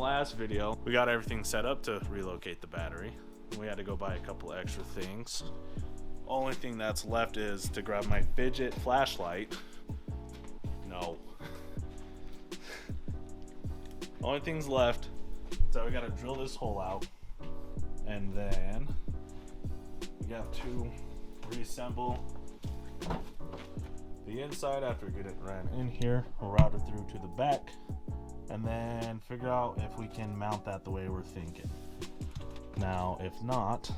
last video, we got everything set up to relocate the battery. We had to go buy a couple extra things. Only thing that's left is to grab my fidget flashlight. No. Only thing's left, so we gotta drill this hole out, and then we have to reassemble the inside after we get it ran in here, route it through to the back, and then figure out if we can mount that the way we're thinking. Now, if not,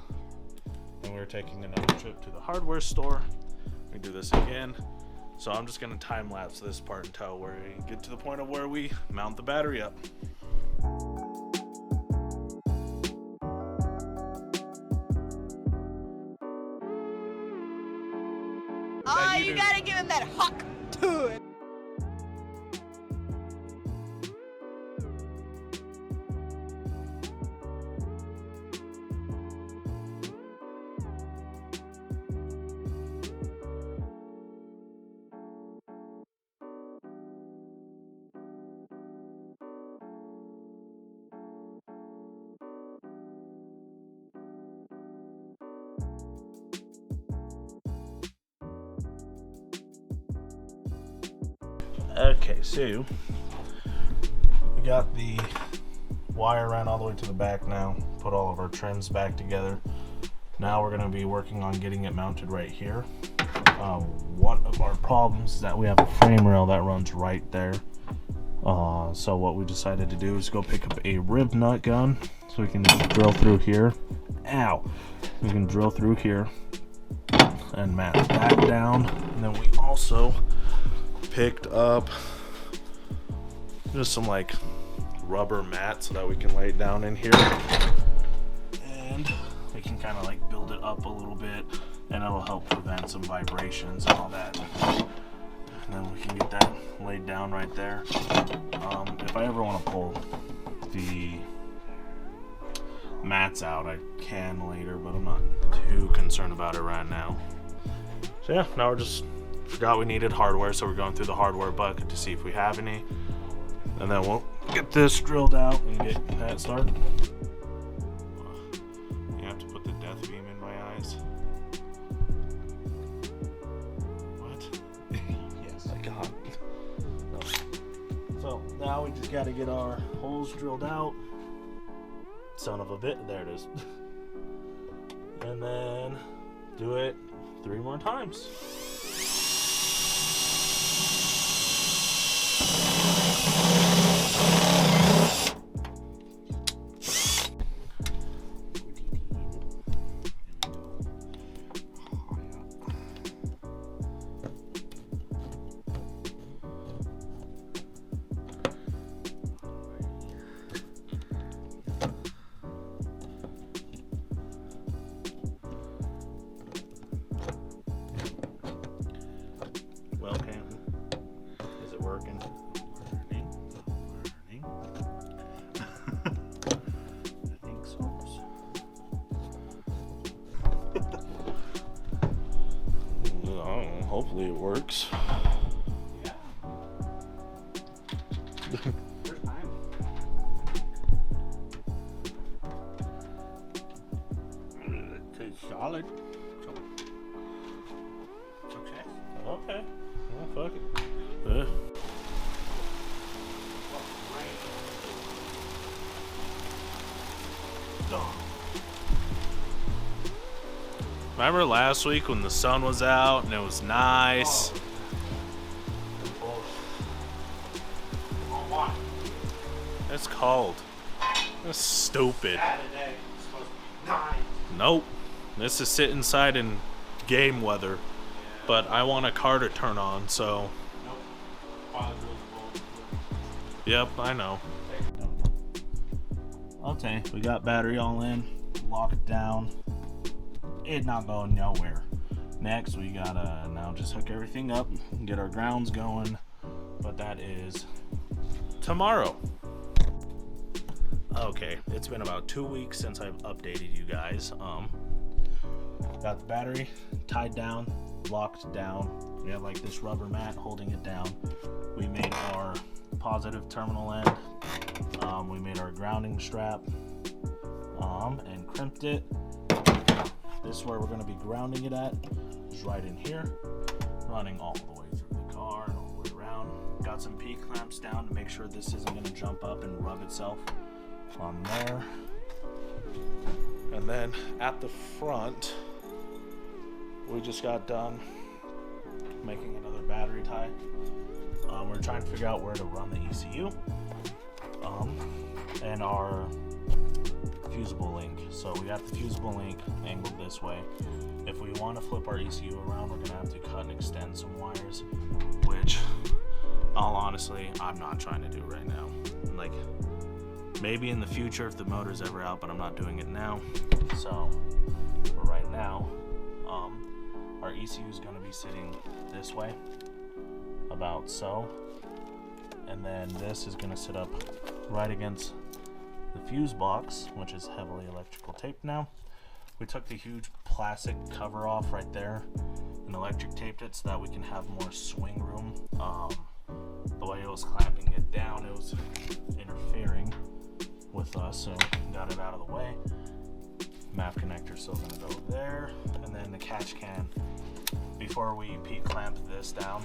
then we're taking another trip to the hardware store. We do this again. So I'm just gonna time lapse this part until we get to the point of where we mount the battery up. Oh, you gotta give him that huck to it. Okay, so we got the wire ran all the way to the back now, put all of our trims back together. Now we're going to be working on getting it mounted right here. One of our problems is that we have a frame rail that runs right there. So what we decided to do is go pick up a rib nut gun so we can drill through here. Ow! We can drill through here and mat that down. And then we also picked up just some like rubber mat so that we can lay it down in here, and we can kind of like build it up a little bit, and it'll help prevent some vibrations and all that. And then we can get that laid down right there. If I ever want to pull the mats out, I can later, but I'm not too concerned about it right now. So yeah, now we're just forgot we needed hardware, so we're going through the hardware bucket to see if we have any, and then we'll get this drilled out and get that started. You have to put the death beam in my eyes. What? Yes, I got it. So now we just got to get our holes drilled out. Son of a bit, there it is. And then do it 3 more times. Well, Canton, is it working? Learning. I think so. I don't know, hopefully it works. Yeah. First time. It tastes solid. Success. Okay. Well, fuck it. Remember last week when the sun was out and it was nice? It's cold. That's stupid. Nope. This is sit inside in game weather. But I want a car to turn on, so. Yep, I know. Okay, we got battery all in, locked down. It not going nowhere. Next, we gotta now just hook everything up and get our grounds going. But that is tomorrow. Okay, it's been about 2 weeks since I've updated you guys. Got the battery tied down, locked down. We have like this rubber mat holding it down. We made our positive terminal end We made our grounding strap and crimped it. This is where we're going to be grounding it at, is right in here, running all the way through the car and all the way around. Got some P clamps down to make sure this isn't going to jump up and rub itself on there. And then at the front, we just got done making another battery tie. We're trying to figure out where to run the ECU and our fusible link. So we got the fusible link angled this way. If we want to flip our ECU around, we're gonna have to cut and extend some wires, which all honestly I'm not trying to do right now. Like, maybe in the future if the motor's ever out, but I'm not doing it now. So for right now, our ECU is going to be sitting this way, about so, and then this is going to sit up right against the fuse box, which is heavily electrical taped now. We took the huge plastic cover off right there and electric taped it so that we can have more swing room. The way it was clamping it down, it was interfering with us, so got it out of the way. Map connector still gonna go there, and then the catch can. Before we P-clamp this down,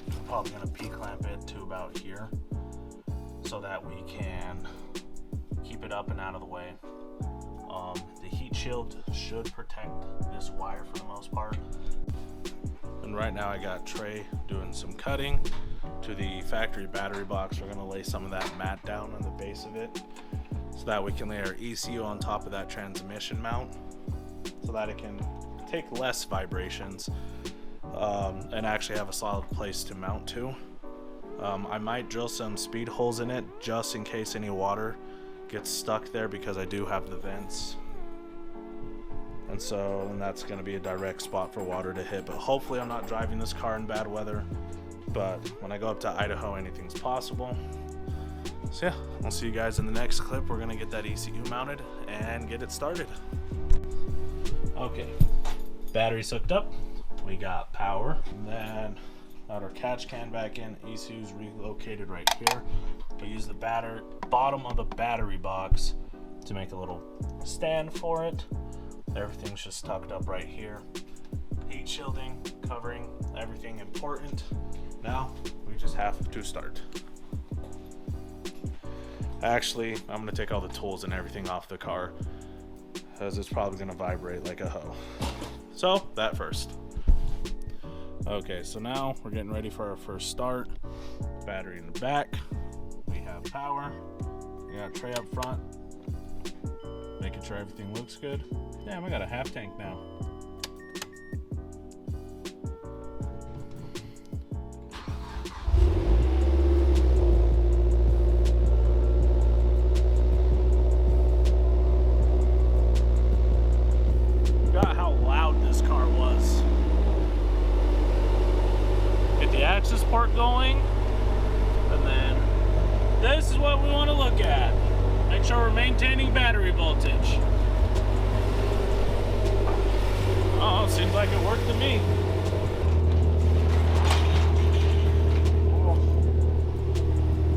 we're probably gonna P-clamp it to about here so that we can keep it up and out of the way. The heat shield should protect this wire for the most part. And right now I got Trey doing some cutting to the factory battery box. We're gonna lay some of that mat down on the base of it so that we can lay our ECU on top of that transmission mount so that it can take less vibrations and actually have a solid place to mount to. I might drill some speed holes in it just in case any water gets stuck there, because I do have the vents, and that's going to be a direct spot for water to hit. But hopefully I'm not driving this car in bad weather, but when I go up to Idaho, anything's possible. So yeah, I'll see you guys in the next clip. We're going to get that ECU mounted and get it started. Okay, battery's hooked up, we got power, and then got our catch can back in. ECU's relocated right here. We use the bottom of the battery box to make a little stand for it. Everything's just tucked up right here. Heat shielding, covering, everything important. Now we just have to start. Actually, I'm gonna take all the tools and everything off the car, because it's probably gonna vibrate like a hoe. So that first. Okay, so now we're getting ready for our first start. Battery in the back. We have power. We got Trey up front, making sure everything looks good. Damn, I got a half tank now. Forgot how loud this car was. Get the access port going, and then this is what we want to look at. Make sure we're maintaining battery voltage. Oh, seems like it worked to me.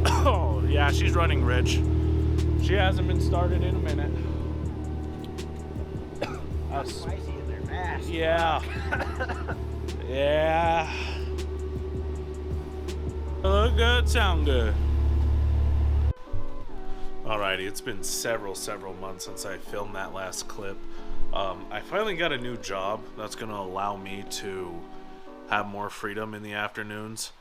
Oh, yeah, she's running rich. She hasn't been started in a minute. Spicy in there fast. Yeah. Yeah. Look good, sound good. Alrighty, it's been several months since I filmed that last clip. I finally got a new job that's going to allow me to have more freedom in the afternoons,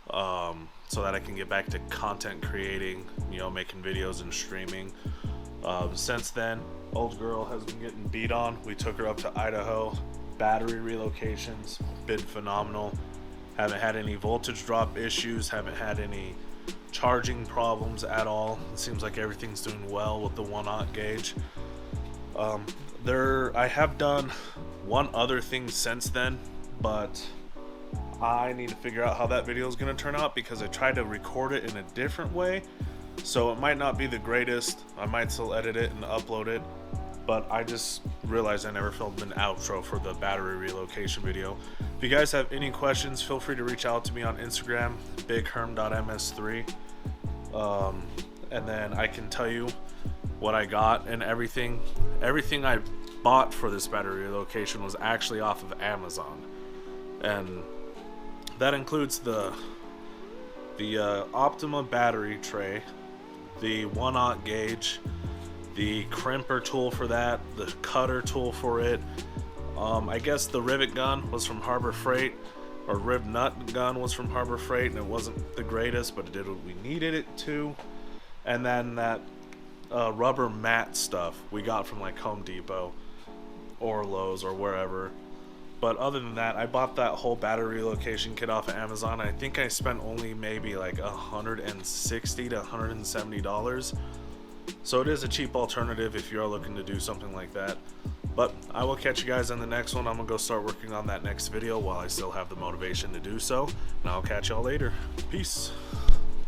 so that I can get back to content creating, you know, making videos and streaming. Since then, old girl has been getting beat on. We took her up to Idaho. Battery relocations, been phenomenal. Haven't had any voltage drop issues, haven't had any charging problems at all. It seems like everything's doing well with the 1/0 gauge. I have done one other thing since then, but I need to figure out how that video is going to turn out, because I tried to record it in a different way, so it might not be the greatest. I might still edit it and upload it, but I just realized I never filmed an outro for the battery relocation video. If you guys have any questions, feel free to reach out to me on Instagram, bigherm.ms3. and then I can tell you what I got. And everything I bought for this battery relocation was actually off of Amazon, and that includes the Optima battery tray, the 1/0 gauge, the crimper tool for that, the cutter tool for it. I guess the rivet gun was from Harbor Freight, or rib nut gun was from Harbor Freight, and it wasn't the greatest, but it did what we needed it to. And then that rubber mat stuff we got from like Home Depot or Lowe's or wherever. But other than that, I bought that whole battery relocation kit off of Amazon. I think I spent only maybe like $160 to $170. So it is a cheap alternative if you're looking to do something like that. But I will catch you guys in the next one. I'm gonna go start working on that next video while I still have the motivation to do so. And I'll catch y'all later. Peace.